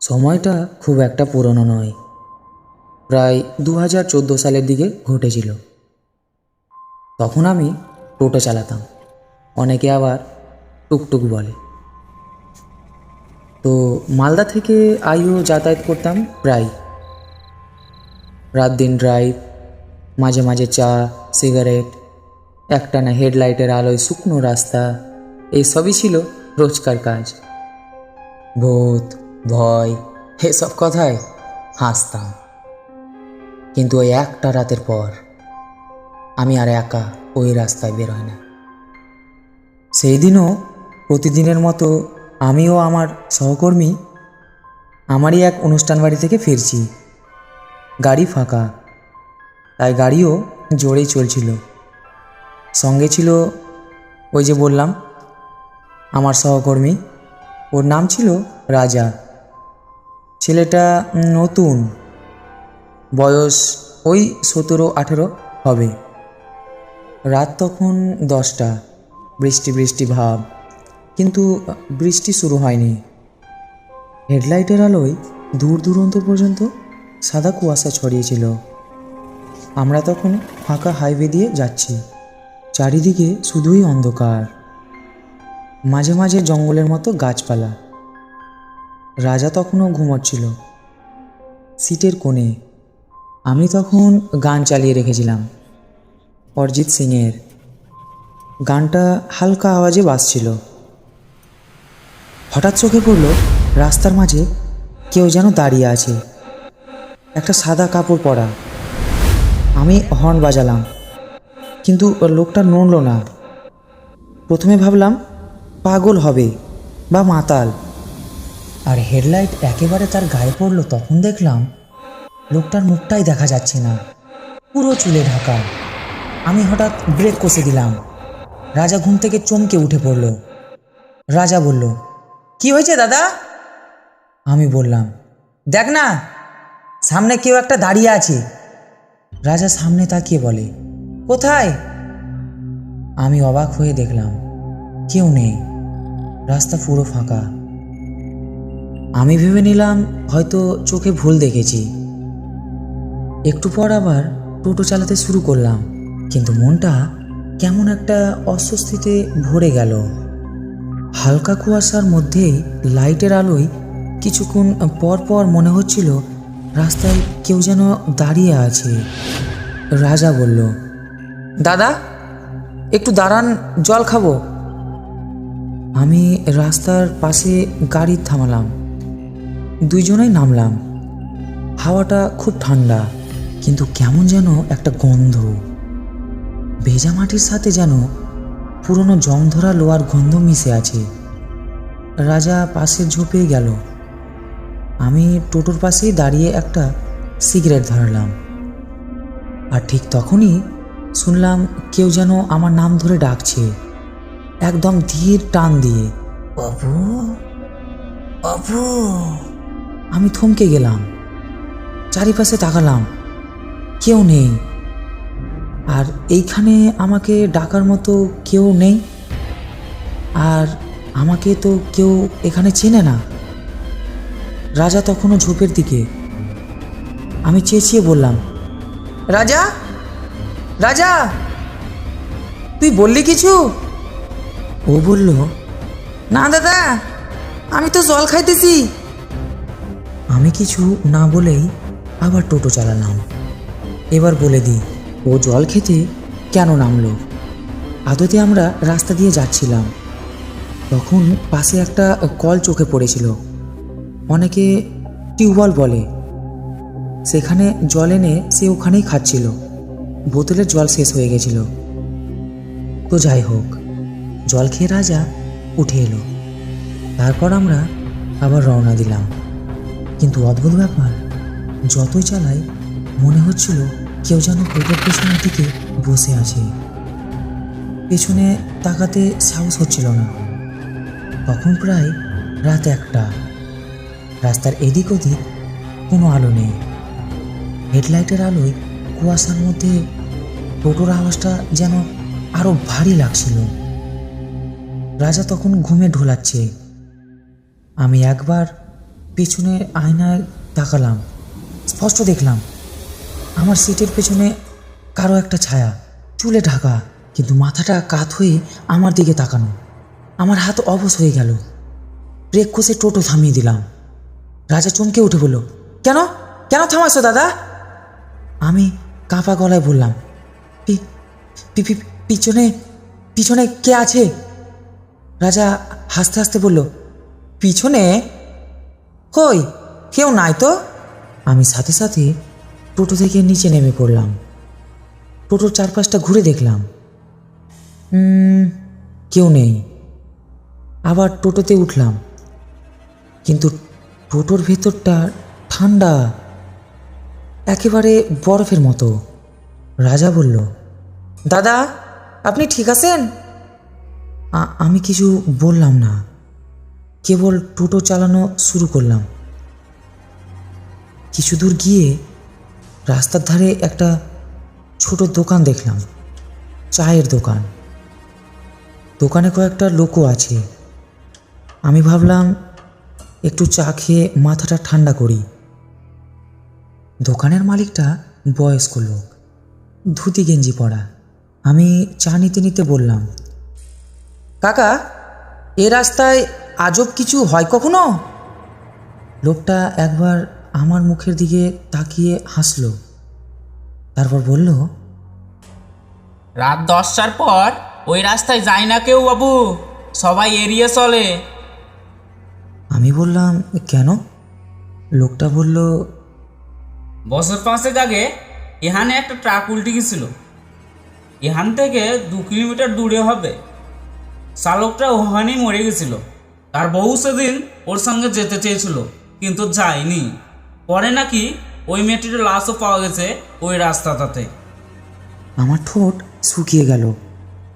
সময়টা খুব একটা পুরনো নয়, প্রায় 2014 সালের দিকে ঘটেছিল। তখন আমি টোটো চালাতাম, অনেকে আবার টুকটুক বলে। তো মালদা থেকে আইও যাতায়াত করতাম প্রায়। রাত দিন ড্রাইভ, মাঝে মাঝে চা, সিগারেট, একটানা হেডলাইটের আলোয় শুকনো রাস্তা, এই সবই ছিল রোজকার কাজ। ভূত, ভয়, এসব কথায় হাসতাম। কিন্তু ওই একটা রাতের পর আমি আর একা ওই রাস্তায় বেরোই না। সেই দিনও প্রতিদিনের মতো আমিও আমার সহকর্মী আমারই এক অনুষ্ঠান বাড়ি থেকে ফিরছি। গাড়ি ফাঁকা, তাই গাড়িও জোরেই চলছিল। সঙ্গে ছিল ওই যে বললাম আমার সহকর্মী, ওর নাম ছিল রাজা। ছেলেটা নতুন, বয়স ওই 17-18 হবে। রাত তখন 10টা, বৃষ্টি বৃষ্টি ভাব, কিন্তু বৃষ্টি শুরু হয়নি। হেডলাইটের আলোয় দূর দূরান্ত পর্যন্ত সাদা কুয়াশা ছড়িয়েছিল। আমরা তখন ফাঁকা হাইওয়ে দিয়ে যাচ্ছি, চারিদিকে শুধুই অন্ধকার, মাঝে মাঝে জঙ্গলের মতো গাছপালা। রাজা তখনও ঘুমোচ্ছিল সিটের কোণে। আমি তখন গান চালিয়ে রেখেছিলাম অরিজিৎ সিংয়ের। গানটা হালকা আওয়াজে বাজছিল। হঠাৎ চোখে পড়ল রাস্তার মাঝে কেউ যেন দাঁড়িয়ে আছে, একটা সাদা কাপড় পরা। আমি হর্ন বাজালাম, কিন্তু লোকটা নড়ল না। প্রথমে ভাবলাম পাগল হবে বা মাতাল, আর হেডলাইট একেবারে তার গায়ে পড়ল তখন দেখলাম লোকটার মুখটাই দেখা যাচ্ছে না, পুরো চুলে ঢাকা। আমি হঠাৎ ব্রেক কষে দিলাম। রাজা ঘুম থেকে চমকে উঠে পড়ল। রাজা বলল, কি হয়েছে দাদা? আমি বললাম, দেখ না, সামনে কেউ একটা দাঁড়িয়ে আছে। রাজা সামনে তাকিয়ে বলে, কোথায়? আমি অবাক হয়ে দেখলাম কেউ নেই, রাস্তা পুরো ফাঁকা। আমি ভেবে নিলাম হয়তো চোখে ভুল দেখেছি। একটু পর আবার টোটো চালাতে শুরু করলাম, কিন্তু মনটা কেমন একটা অস্বস্তিতে ভরে গেল। হালকা কুয়াশার মধ্যেই লাইটের আলোয় কিছুক্ষণ পর পর মনে হচ্ছিল রাস্তায় কেউ যেন দাঁড়িয়ে আছে। রাজা বলল, দাদা একটু দাঁড়ান, জল খাবো। আমি রাস্তার পাশে গাড়ি থামালাম, দুইজনেই নামলাম। হাওয়াটা খুব ঠান্ডা, কিন্তু কেমন যেন একটা গন্ধ, ভেজা মাটির সাথে যেন পুরনো জং ধরা লোহার গন্ধ মিশে আছে। রাজা পাশে ঝুঁপে গেল। আমি টোটোর পাশেই দাঁড়িয়ে একটা সিগারেট ধরালাম। আর ঠিক তখনই শুনলাম কেউ যেন আমার নাম ধরে ডাকছে, একদম ধীর টান দিয়ে, বাবু বাবু। আমি থমকে গেলাম, চারিপাশে তাকালাম, কেউ নেই। আর এইখানে আমাকে ডাকার মতো কেউ নেই, আর আমাকে তো কেউ এখানে চেনে না। রাজা তখনও ঝোপের দিকে। আমি চেঁচিয়ে বললাম, রাজা, রাজা, তুই বললি কিছু? ও বলল, না দাদা, আমি তো জল খাইতেছি। আমি কিছু না বলেই আবার টোটো চালালাম। এবার বলে দিই, ও জল খেতে কেন নামলো। আদতে আমরা রাস্তা দিয়ে যাচ্ছিলাম, তখন পাশে একটা কল চোখে পড়েছিল, অনেকে টিউবওয়েল বলে। সেখানে জল এনে সে ওখানেই খাচ্ছিল। বোতলের জল শেষ হয়ে গেছিল। তো যাই হোক, জল খেয়ে রাজা উঠে এলো। তারপর আমরা আবার রওনা দিলাম। কিন্তু অদ্ভুত ব্যাপার, যতই চালাই মনে হচ্ছিল কেউ যেন টোটোর পেছনের দিকে বসে আছে। পেছনে তাকাতে সাহস হচ্ছিল না। তখন প্রায় রাত 1টা। রাস্তার এদিক ওদিক কোনো আলো নেই। হেডলাইটের আলোয় কুয়াশার মধ্যে টোটোর আওয়াজটা যেন আরো ভারী লাগছিল। রাজা তখন ঘুমে ঢোলাচ্ছে। আমি একবার পিছনে আয়নায় তাকালাম, স্পষ্ট দেখলাম আমার সিটের পেছনে কারো একটা ছায়া, চুলে ঢাকা, কিন্তু মাথাটা কাত হয়ে আমার দিকে তাকানো। আমার হাত অবশ হয়ে গেল। ব্রেক কষে টোটো থামিয়ে দিলাম। রাজা চমকে উঠে বলল, কেন কেন থামাচ্ছ দাদা? আমি কাঁপা গলায় বললাম, পিছনে পিছনে কে আছে? রাজা হাসতে হাসতে বলল, পিছনে কই, কেউ নাই তো। আমি সাথে সাথে টোটো থেকে নিচে নেমে পড়লাম। টোটোর চারপাশটা ঘুরে দেখলাম, কেউ নেই। আবার টোটোতে উঠলাম, কিন্তু টোটোর ভেতরটা ঠান্ডা, একেবারে বরফের মতো। রাজা বলল, দাদা আপনি ঠিক আছেন? আমি কিছু বললাম না, কেবল টোটো চালানো শুরু করলাম। কিছু দূর গিয়ে রাস্তার ধারে একটা ছোট দোকান দেখলাম, চায়ের দোকান। দোকানে কয়েকটা লোকও আছে। আমি ভাবলাম একটু চা খেয়ে মাথাটা ঠান্ডা করি। দোকানের মালিকটা বয়স্ক লোক, ধুতি গেঞ্জি পরা। আমি চা নিতে নিতে বললাম, কাকা এ রাস্তায় আজব কিছু হয় কখনো? লোকটা একবার আমার মুখের দিকে তাকিয়ে হাসলো, তারপর বলল, রাত 10টার পর ওই রাস্তায় যায় না কেউ বাবু, সবাই এড়িয়ে চলে। আমি বললাম, কেন? লোকটা বলল, বছর 5 আগে এখানে একটা ট্রাক উল্টে গেছিল। এখান থেকে 2 কিলোমিটার দূরে হবে। চালকটা ওখানেই মরে গেছিল। তার বউ সেদিন ওর সঙ্গে যেতে চেয়েছিল, কিন্তু যায়নি। পরে নাকি ওই মেয়েটির লাশও পাওয়া গেছে ওই রাস্তাটাতে। আমার ঠোঁট শুকিয়ে গেল,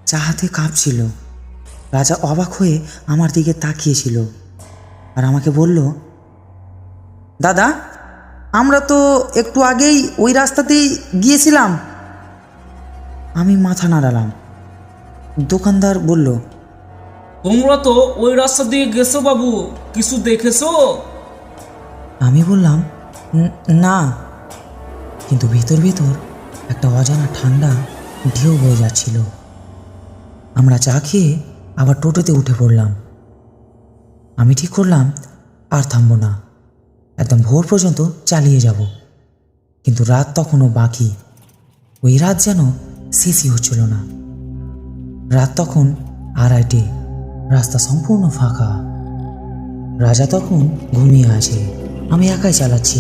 চা হাতে কাঁপছিল। রাজা অবাক হয়ে আমার দিকে তাকিয়েছিল আর আমাকে বলল, দাদা আমরা তো একটু আগেই ওই রাস্তাতেই গিয়েছিলাম। আমি মাথা নাড়ালাম। দোকানদার বলল, তোমরা তো ওই রাস্তা দিয়ে গেছো বাবু, কিছু দেখেছো? আমি বললাম, না, কিন্তু ভেতর ভেতর একটা অজানা ঠান্ডা ঢেউ বয়ে যাচ্ছিল। আমরা চা খেয়ে আবার টোটোতে উঠে পড়লাম। আমি ঠিক করলাম আর থামবো না, একদম ভোর পর্যন্ত চালিয়ে যাব। কিন্তু রাত তখনও বাকি। ওই রাত যেন শেষই হচ্ছিল না। রাত তখন 2:30, রাস্তা সম্পূর্ণ ফাঁকা। রাজা তখন ঘুমিয়ে আছে, আমি একাই চালাচ্ছি।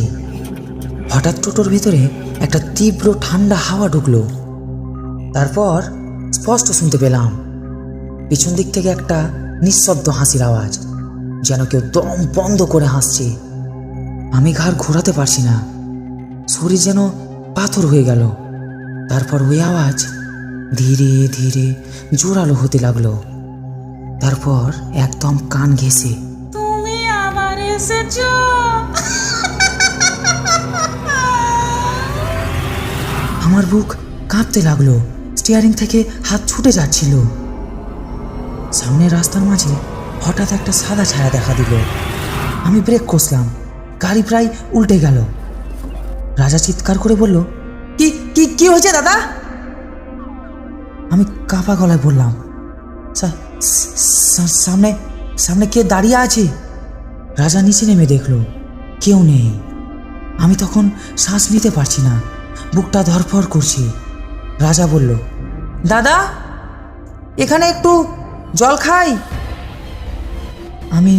হঠাৎ টোটোর ভেতরে একটা তীব্র ঠান্ডা হাওয়া ঢুকলো। তারপর স্পষ্ট শুনতে পেলাম পিছন দিক থেকে একটা নিঃশব্দ হাসির আওয়াজ, যেন কেউ দম বন্ধ করে হাসছে। আমি ঘাড় ঘোরাতে পারছি না, শরীর যেন পাথর হয়ে গেল। তারপর ওই আওয়াজ ধীরে ধীরে জোরালো হতে লাগলো। তারপর একদম কান ঘেঁষে, তুমি আবার এসেছো। আমার বুক কাঁপতে লাগলো, স্টিয়ারিং থেকে হাত ছুটে যাচ্ছিল। সামনের রাস্তার মাঝে হঠাৎ একটা সাদা ছায়া দেখা দিল। আমি ব্রেক কষলাম, গাড়ি প্রায় উল্টে গেল। রাজা চিৎকার করে বলল, কি কি কি হয়েছে দাদা? আমি কাঁপা গলায় বললাম, সামনে সামনে কে দাঁড়িয়ে আছে? রাজা নিচে নেমে দেখলো কেউ নেই। আমি তখন শ্বাস নিতে পারছি না, বুকটা ধরফর করছে। রাজা বলল, দাদা এখানে একটু জল খাই। আমি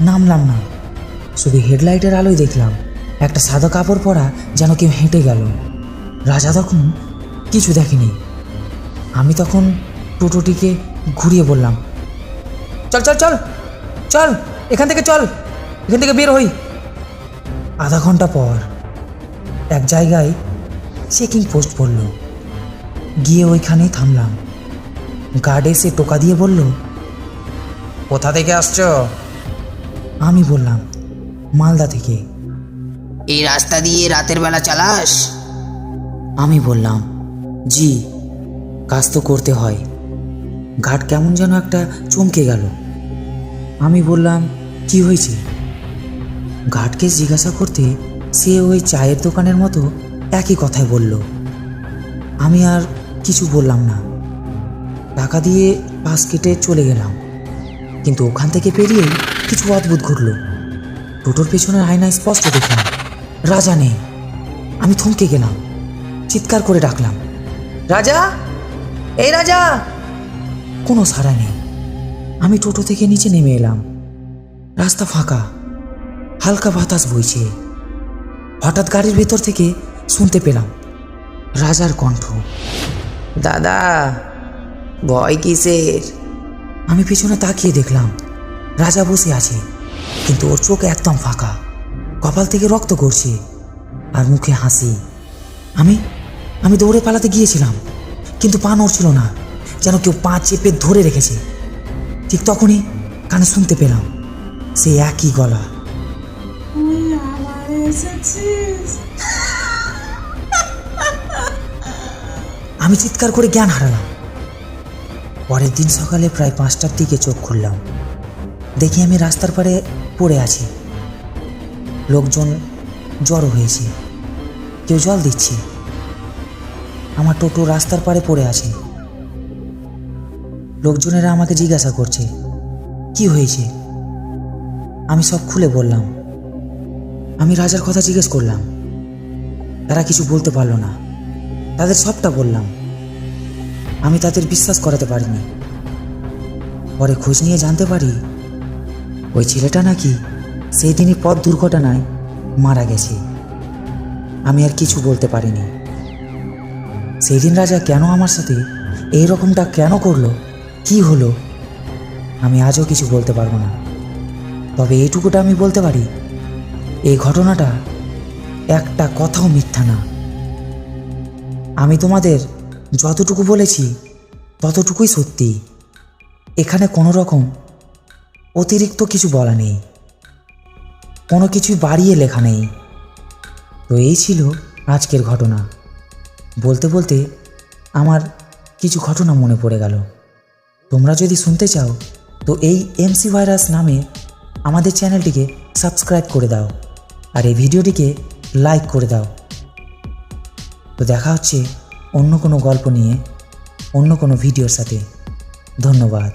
নামলাম না, শুধু হেডলাইটের আলোয় দেখলাম একটা সাদা কাপড় পরা যেন কেউ হেঁটে গেল। রাজা তখন কিছু দেখেনি। আমি তখন টোটোটিকে ঘুরিয়ে বললাম, চল চল চল চল, এখান থেকে চল, এখান থেকে বের হই। আধা ঘন্টা পর এক জায়গায় চেকিং পোস্ট পড়ল। গিয়ে ওইখানেই থামলাম। গার্ড এসে টোকা দিয়ে বলল, কোথা থেকে আসছো? আমি বললাম, মালদা থেকে। এই রাস্তা দিয়ে রাতের বেলা চালাস? আমি বললাম, জি, কাজ তো করতে হয়। ঘাট কেমন যেন একটা চমকে গেল। আমি বললাম, কি হয়েছে? ঘাটকে জিজ্ঞাসা করতে সে ওই চায়ের দোকানের মতো একই কথাই বলল। আমি আর কিছু বললাম না, টাকা দিয়ে পাশ কেটে চলে গেলাম। কিন্তু ওখান থেকে পেরিয়েই কিছু অদ্ভুত ঘটল। টোটোর পেছনের আয়নায় স্পষ্ট দেখলাম রাজা নেই। আমি থমকে গেলাম, চিৎকার করে ডাকলাম, রাজা, এই রাজা! কোনো সাড়া নেই। আমি টোটো থেকে নিচে নেমে এলাম। রাস্তা ফাঁকা, হালকা বাতাস বইছে। হঠাৎ গাড়ির ভেতর থেকে শুনতে পেলাম রাজার কণ্ঠ, দাদা, ভয় কিসের? আমি পিছনে তাকিয়ে দেখলাম রাজা বসে আছে, কিন্তু ওর চোখ একদম ফাঁকা, কপাল থেকে রক্ত গড়ছে আর মুখে হাসি। আমি দৌড়ে পালাতে গিয়েছিলাম, কিন্তু পা নড়ছিল না, যেন কেউ পা চেপে ধরে রেখেছে। ঠিক তখনই কানে শুনতে পেলাম সে একই গলা, আমি চিৎকার করে জ্ঞান হারালাম। পরের দিন সকালে প্রায় 5টার দিকে চোখ খুললাম, দেখি আমি রাস্তার পাড়ে পড়ে আছি। লোকজন জড়ো হয়েছে, কেউ জল দিচ্ছে। আমার টোটো রাস্তার পাড়ে পড়ে আছে। লোকজনেরা আমাকে জিজ্ঞাসা করছে কি হয়েছে। আমি সব খুলে বললাম। আমি রাজার কথা জিজ্ঞেস করলাম, তারা কিছু বলতে পারলো না। তাদের সবটা বললাম। আমি তাদের বিশ্বাস করাতে পারিনি। পরে খোঁজ নিয়ে জানতে পারি ওই ছেলেটা নাকি সেই দিনই পথ দুর্ঘটনায় মারা গেছে। আমি আর কিছু বলতে পারিনি। সেই দিন রাজা কেন আমার সাথে এই রকমটা কেন করলো, কি হলো, আমি আজও কিছু বলতে পারবো না। তবে এইটুকুটা আমি বলতে পারি, এই ঘটনাটা একটা কথাও মিথ্যা না। আমি তোমাদের যতটুকু বলেছি ততটুকুই সত্যি। এখানে কোনো রকম অতিরিক্ত কিছু বলা নেই, কোনো কিছুই বাড়িয়ে লেখা নেই। তো এই ছিল আজকের ঘটনা। বলতে বলতে আমার কিছু ঘটনা মনে পড়ে গেল। তোমরা যদি শুনতে চাও তো এই এমসি ভাইরাস নামে আমাদের চ্যানেলটিকে সাবস্ক্রাইব করে দাও আর এই ভিডিওটিকে লাইক করে দাও। তো দেখা হচ্ছে অন্য কোনো গল্প নিয়ে, অন্য কোনো ভিডিওর সাথে। ধন্যবাদ।